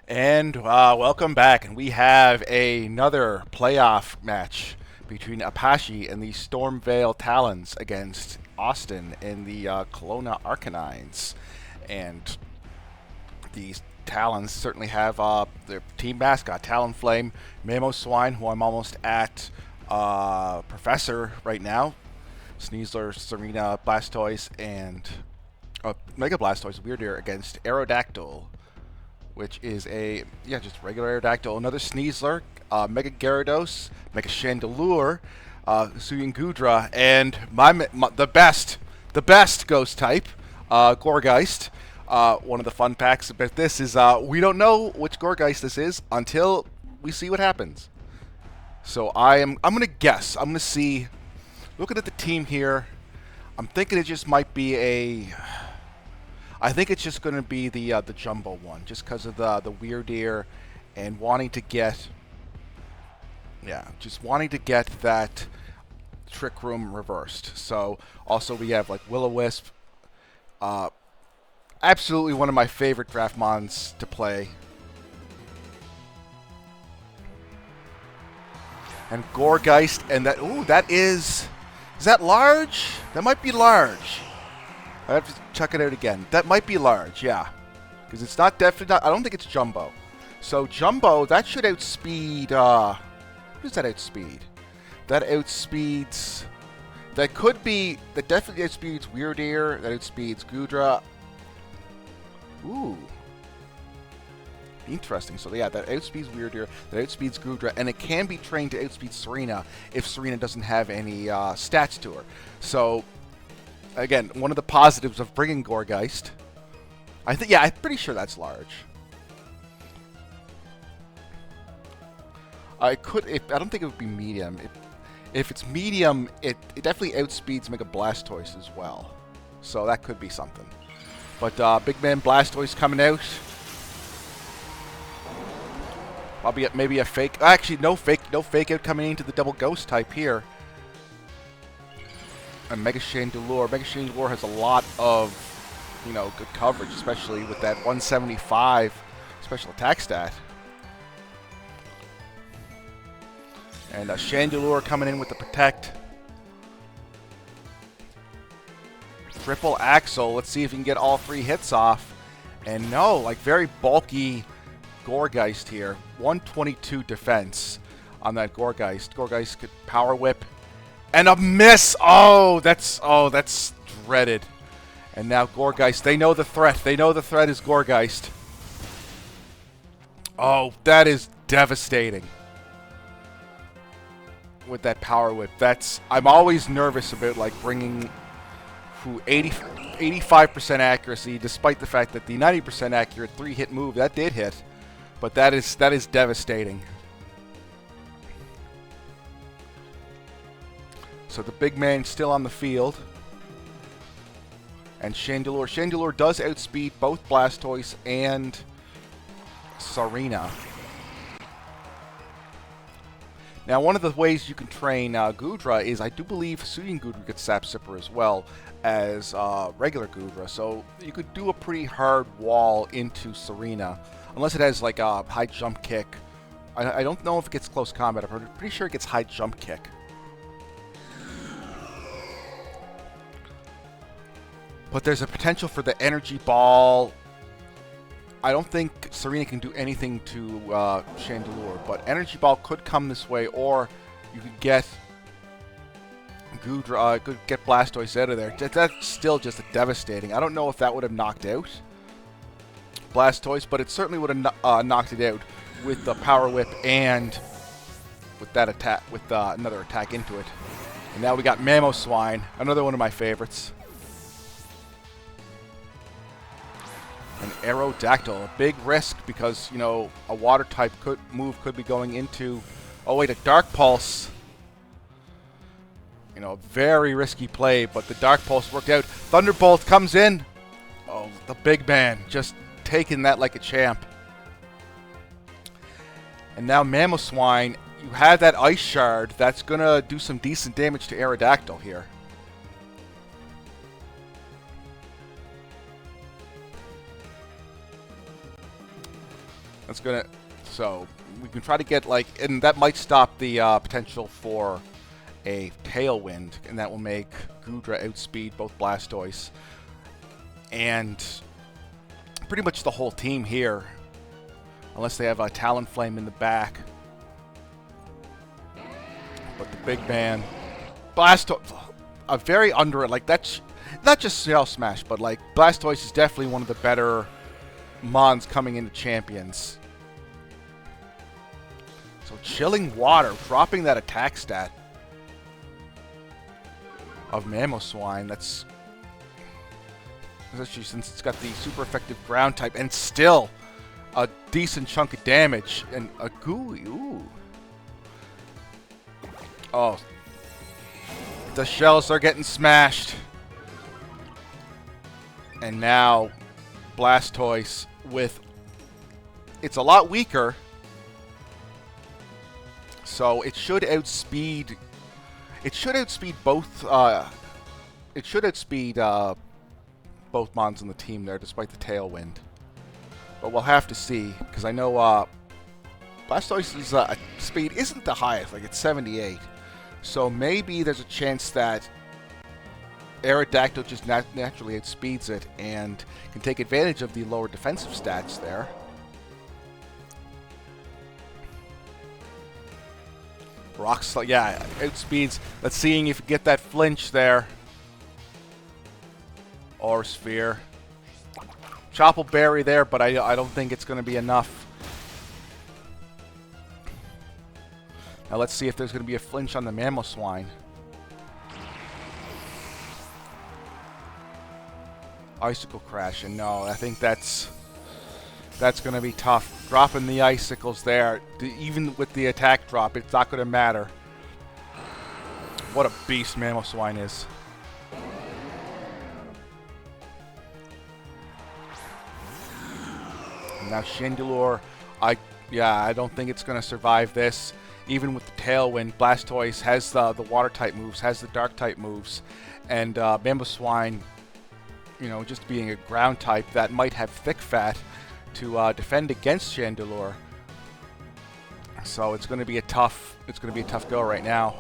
And welcome back. And we have another playoff match between Apache and the Stormveil Talons against Austin in the Kelowna Arcanines. And these Talons certainly have their team mascot, Talonflame, Mamo Swine, who I'm almost at Professor right now, Sneasler, Serena, Blastoise, and Mega Blastoise, Weirdeer against Aerodactyl, which is just regular Aerodactyl. Another Sneasler, Mega Gyarados, Mega Chandelure, Suyin Gudra, and the best Ghost type, Gorgeist. One of the fun facts about this is we don't know which Gorgeist this is until we see what happens. So I'm gonna guess. I'm gonna see. Looking at the team here, I'm thinking it just might be a. I think it's just going to be the jumbo one, just because of the weird ear, and wanting to get, just wanting to get that trick room reversed. So also we have like Will-O-Wisp, absolutely one of my favorite draft mons to play, and Gourgeist, and that is that large? That might be large. I have to check it out again. That might be large, yeah. Because it's not definitely not, I don't think it's Jumbo. So Jumbo, that should outspeed, what does that outspeed? That outspeeds, that definitely outspeeds Weirdeer, that outspeeds Gudra. Ooh. Interesting. So yeah, that outspeeds Weirdeer, that outspeeds Gudra, and it can be trained to outspeed Serena if Serena doesn't have any stats to her. So again, one of the positives of bringing Gourgeist. I'm pretty sure that's large. I don't think it would be medium. If it's medium, it definitely outspeeds Mega Blastoise as well. So that could be something. But Big Man Blastoise coming out. Probably maybe a fake. Actually, no fake out coming into the double Ghost type here. And Mega Chandelure. Mega Chandelure has a lot of, good coverage, especially with that 175 special attack stat. And Chandelure coming in with the Protect. Triple Axle. Let's see if he can get all three hits off. And no, like very bulky Gourgeist here. 122 defense on that Gourgeist. Gourgeist could Power Whip. And a miss! Oh, that's dreaded. And now Gourgeist, they know the threat. They know the threat is Gourgeist. Oh, that is devastating. With that Power Whip. I'm always nervous about like bringing 85% accuracy, despite the fact that the 90% accurate 3-hit move, that did hit. But that is devastating. So the big man's still on the field. And Chandelure. Chandelure does outspeed both Blastoise and Serena. Now, one of the ways you can train Gudra is, I do believe, Suyin Gudra gets Sap Sipper as well as regular Gudra. So you could do a pretty hard wall into Serena. Unless it has like a high jump kick. I don't know if it gets close combat. I'm pretty sure it gets high jump kick. But there's a potential for the Energy Ball. I don't think Serena can do anything to Chandelure, but Energy Ball could come this way, or you could get Gudra, could get Blastoise out of there. That's still just devastating. I don't know if that would have knocked out Blastoise, but it certainly would have knocked it out with the Power Whip and with that attack, with another attack into it. And now we got Mamoswine, another one of my favorites. An Aerodactyl, a big risk because, a water type move could be going into, oh wait, a Dark Pulse. Very risky play, but the Dark Pulse worked out. Thunderbolt comes in. Oh, the big man just taking that like a champ. And now Mamoswine, you have that Ice Shard that's going to do some decent damage to Aerodactyl here. That's gonna... So, we can try to get, like... And that might stop the potential for a Tailwind, and that will make Goodra outspeed both Blastoise. And pretty much the whole team here, unless they have a Talonflame in the back. But the big man, Blastoise, a very under it. Like, that's not just Shell Smash, but like Blastoise is definitely one of the better Mons coming into Champions. So Chilling Water, dropping that attack stat of Mamoswine. That's especially since it's got the super effective ground type, and still a decent chunk of damage. And a gooey, ooh. Oh. The shells are getting smashed. And now Blastoise with... It's a lot weaker. So it should outspeed... It should outspeed both... it should outspeed both Mons on the team there, despite the Tailwind. But we'll have to see, because I know Blastoise's speed isn't the highest, like it's 78. So maybe there's a chance that Aerodactyl just naturally outspeeds it and can take advantage of the lower defensive stats there. Rock Slide, yeah, outspeeds. Let's see if you get that flinch there. Or Sphere. Chopple Berry there, but I don't think it's going to be enough. Now let's see if there's going to be a flinch on the Mamoswine. Icicle Crash, and no, I think that's going to be tough. Dropping the Icicles there, even with the attack drop, it's not going to matter. What a beast Mamoswine is. Now Chandelure, I don't think it's going to survive this. Even with the Tailwind, Blastoise has the water type moves, has the dark type moves, and Mamoswine, you know, just being a ground type that might have thick fat to defend against Chandelure. So it's going to be a tough go right now.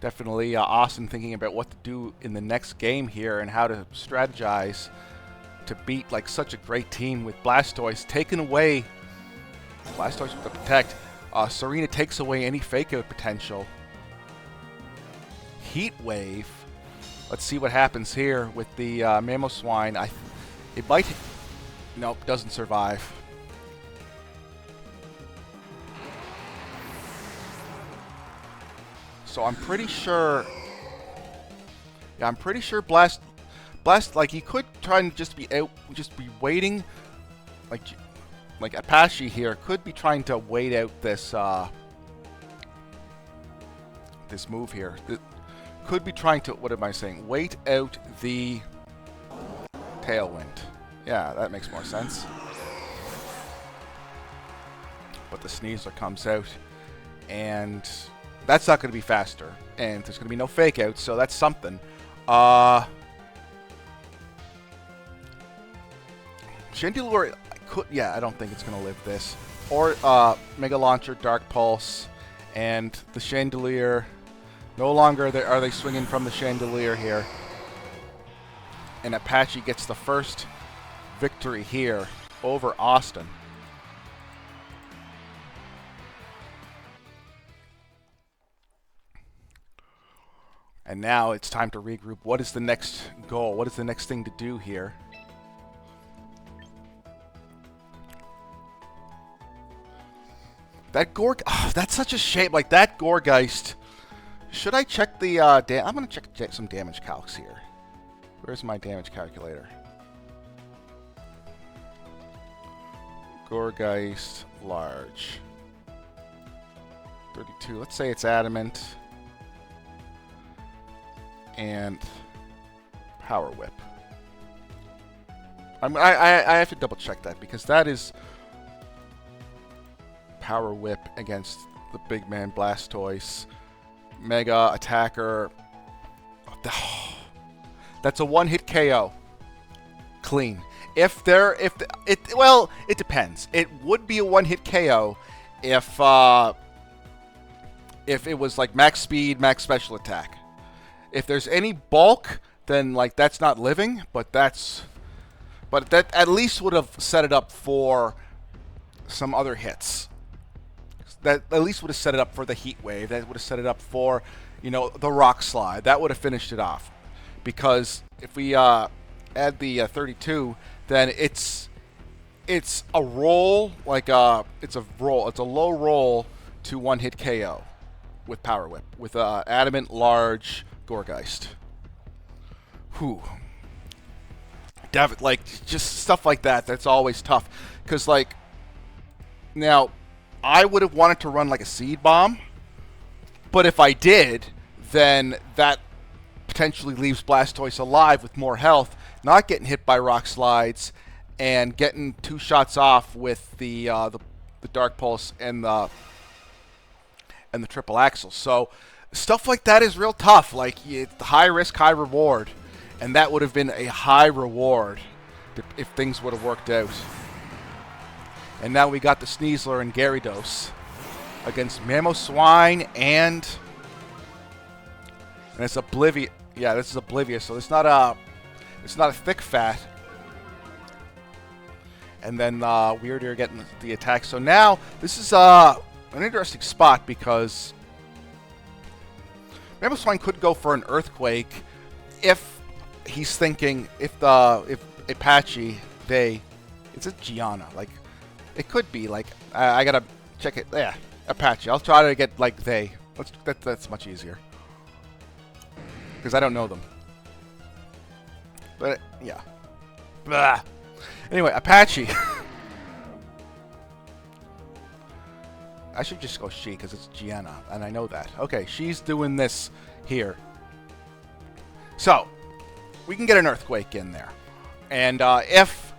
Definitely Austin thinking about what to do in the next game here and how to strategize to beat like such a great team with Blastoise taken away. Blastoise with the Protect. Serena takes away any fake out potential. Heat Wave. Let's see what happens here with the Mamoswine. It might... Nope, doesn't survive. So I'm pretty sure... Yeah, I'm pretty sure Blast, like, he could try and just be waiting, like Apache here could be trying to wait out this this move here. Could be trying to, what am I saying? Wait out the Tailwind. Yeah, that makes more sense. But the Sneasler comes out, and that's not going to be faster. And there's going to be no fake outs, so that's something. Chandelure could, yeah, I don't think it's going to live this. Or Mega Launcher, Dark Pulse, and the Chandelier. No longer are they swinging from the Chandelier here. And Apache gets the first victory here over Austin. And now it's time to regroup. What is the next goal? What is the next thing to do here? That Gorg... Oh, that's such a shame. Like, that Gorgeist... Should I check the... I'm going to check some damage calcs here. Where's my damage calculator? Gorgeist large. 32. Let's say it's adamant. And Power Whip. I have to double check that because that is Power Whip against the big man Blastoise. Mega Attacker That's a one-hit KO. Clean. It depends. It would be a one-hit KO if it was like max speed, max special attack. If there's any bulk, then like that's not living, but that at least would have set it up for some other hits. That at least would have set it up for the heat wave. That would have set it up for, you know, the rock slide. That would have finished it off. Because if we add the 32, then it's a roll, like it's a low roll to one hit KO with Power Whip with Adamant, Large, Goregeist. Whew. Like just stuff like that. That's always tough because like now I would have wanted to run like a Seed Bomb, but if I did, then that potentially leaves Blastoise alive with more health, not getting hit by rock slides, and getting 2 shots off with the Dark Pulse and the Triple Axle. So stuff like that is real tough. Like it's high risk, high reward, and that would have been a high reward if things would have worked out. And now we got the Sneasler and Gyarados against Mamoswine and it's Oblivious. Yeah, this is Oblivious, so it's not a thick fat. And then Weirdeer getting the attack. So now this is an interesting spot because Mamoswine could go for an Earthquake if he's thinking if Apache it's a Gianna, like it could be like I gotta check it. Yeah, Apache. I'll try to get like that's much easier because I don't know them. But yeah. Blah. Anyway, Apache. I should just go she because it's Gianna, and I know that. Okay, she's doing this here. So, we can get an Earthquake in there. And if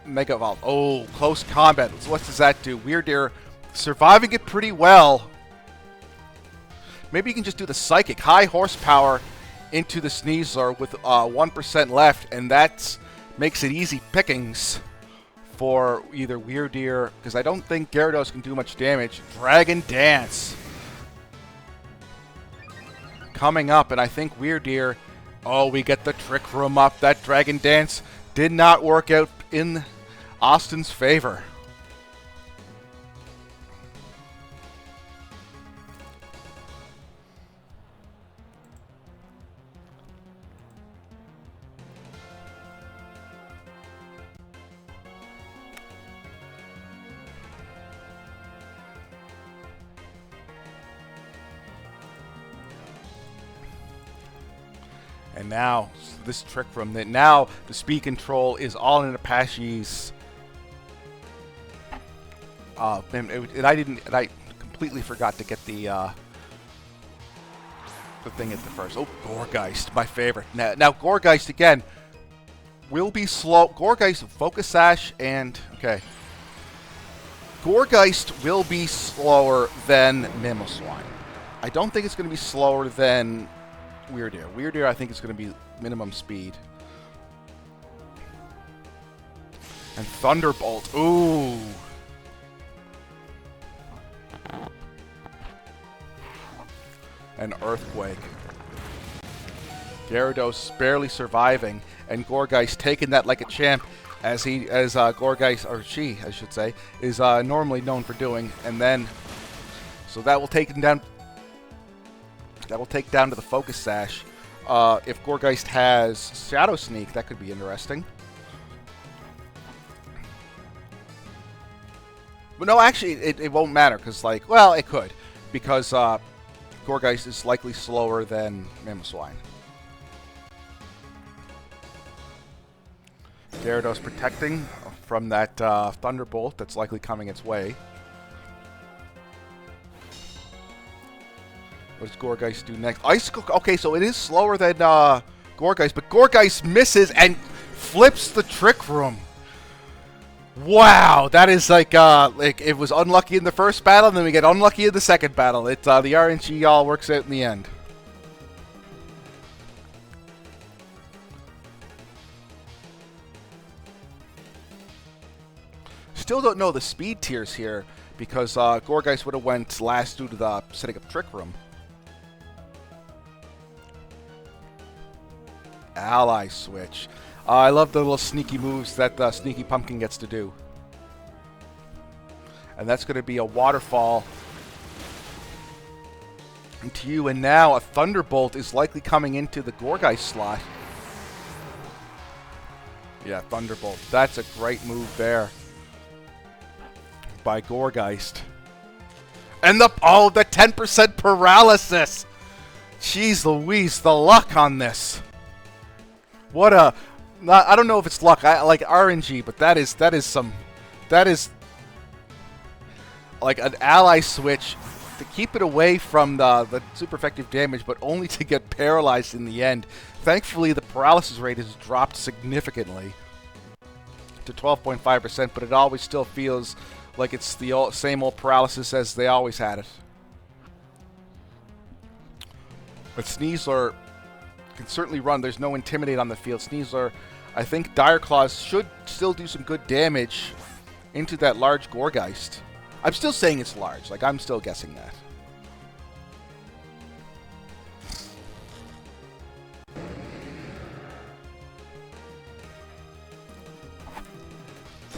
Mega Evolve... Oh, close combat. So what does that do? Weirdeer surviving it pretty well. Maybe you can just do the Psychic. High horsepower into the Sneasler with 1% left, and that makes it easy pickings for either Weirdeer, because I don't think Gyarados can do much damage. Dragon Dance coming up, and I think Weirdeer... Oh, we get the Trick Room up. That Dragon Dance did not work out in Austin's favor. And now, this Trick Room, that now the speed control is all in Apache's. And I completely forgot to get the thing at the first. Oh, Goregeist, my favorite. Now Goregeist again will be slow. Goregeist, Focus Sash, and okay. Goregeist will be slower than Mamoswine. I don't think it's going to be slower than Weirdeer. Weirdeer, I think, is going to be minimum speed. And Thunderbolt. Ooh. An Earthquake. Gyarados barely surviving, and Goregeist taking that like a champ, as Goregeist, or she, I should say, is normally known for doing. And then, so that will take him down. That will take down to the Focus Sash. If Goregeist has Shadow Sneak, that could be interesting. But no, actually, it won't matter, because, like, well, it could. Because Goregeist is likely slower than Mamoswine. Gyarados protecting from that Thunderbolt that's likely coming its way. What does Goregeist do next? Icicle. Okay, so it is slower than Goregeist, but Goregeist misses and flips the Trick Room. Wow, that is like it was unlucky in the first battle, and then we get unlucky in the second battle. It's the RNG all works out in the end. still don't know the speed tiers here because Gourgeist would have went last due to the setting up Trick Room. Ally switch. I love the little sneaky moves that the Sneaky Pumpkin gets to do. And that's going to be a waterfall into you. And now a Thunderbolt is likely coming into the Gourgeist slot. Yeah, Thunderbolt. That's a great move there by Gourgeist. And the 10% paralysis. Jeez Louise, the luck on this. What a... I don't know if it's luck. I like RNG, but that is like an ally switch to keep it away from the super effective damage, but only to get paralyzed in the end. Thankfully, the paralysis rate has dropped significantly to 12.5%, but it always still feels like it's the same old paralysis as they always had it. But Sneasler can certainly run. There's no Intimidate on the field. Sneasler, I think Dire Claws should still do some good damage into that large Gourgeist. I'm still saying it's large. Like, I'm still guessing that.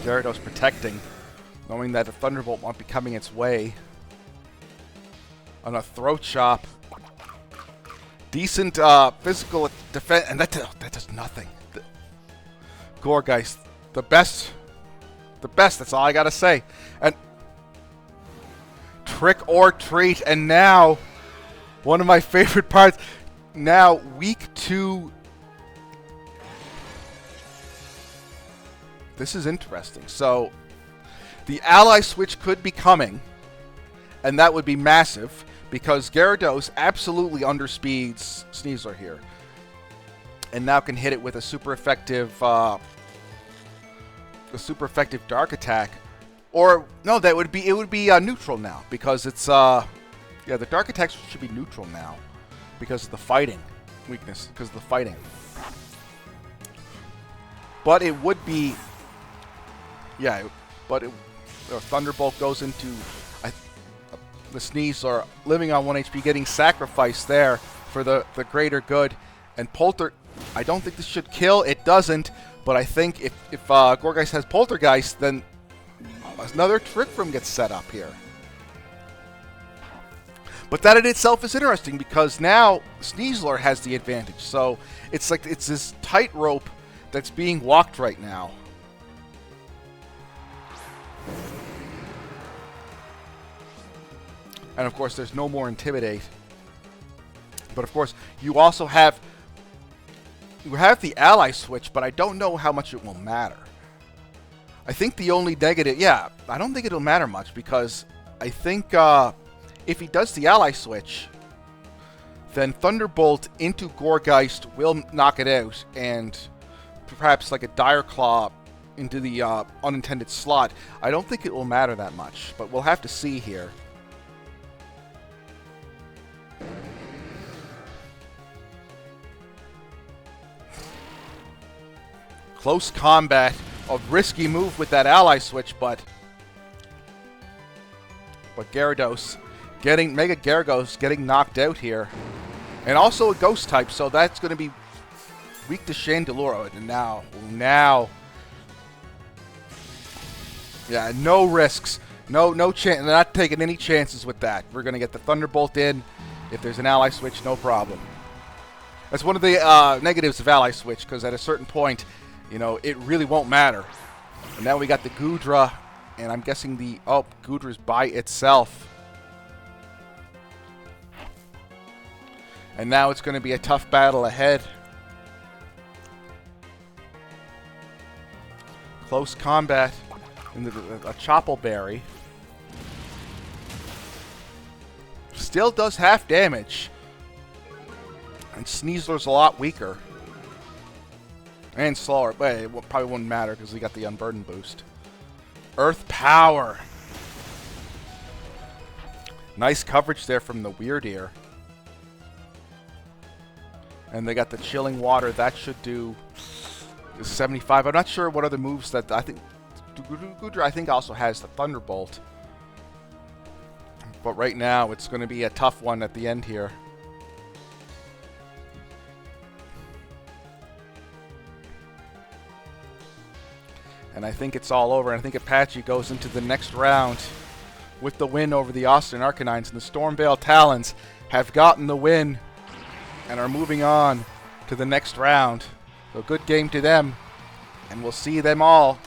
Gyarados protecting, knowing that the Thunderbolt won't be coming its way. On a Throat Chop. Decent physical defense, and that does nothing. Gourgeist, the best, that's all I gotta say. And Trick or Treat, and now, one of my favorite parts, now week 2. This is interesting. So, the ally switch could be coming, and that would be massive, because Gyarados absolutely underspeeds Sneasler here. And now can hit it with a super effective Dark Attack. Or, no, it would be neutral now, because it's, yeah, the Dark Attacks should be neutral now, because of the fighting weakness, because of the fighting. But it would be, yeah, but Thunderbolt goes into, the Sneasler living on 1 HP, getting sacrificed there for the greater good. And Polter, I don't think this should kill. It doesn't, but I think if Gourgeist has Poltergeist, then another Trick Room gets set up here. But that in itself is interesting, because now Sneasler has the advantage. So it's like it's this tightrope that's being walked right now. And of course, there's no more Intimidate. But of course, you also have the ally switch, but I don't know how much it will matter. I think the only negative, yeah, I don't think it'll matter much, because I think if he does the ally switch, then Thunderbolt into Gourgeist will knock it out, and perhaps like a Dire Claw into the unintended slot. I don't think it will matter that much, but we'll have to see here. Close combat, a risky move with that ally switch, but Gyarados Mega Gyarados getting knocked out here. And also a Ghost type, so that's going to be weak to Chandelure. And now, yeah, no risks, no chance. Not taking any chances with that. We're going to get the Thunderbolt in. If there's an ally switch, no problem. That's one of the negatives of ally switch, because at a certain point, you know, it really won't matter. And now we got the Goodra, and I'm guessing Goodra's by itself. And now it's going to be a tough battle ahead. Close combat in a Choppleberry. Still does half damage. And Sneasler's a lot weaker. And slower, but it probably wouldn't matter because we got the Unburden boost. Earth Power. Nice coverage there from the Weird Ear. And they got the Chilling Water. That should do 75. I'm not sure what other moves that... I think Gudra, I think, also has the Thunderbolt. But right now, it's going to be a tough one at the end here. And I think it's all over. And I think Apache goes into the next round with the win over the Austin Arcanines. And the Stormveil Talons have gotten the win and are moving on to the next round. So good game to them. And we'll see them all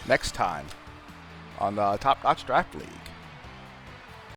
next time on the Top Notch Draft League.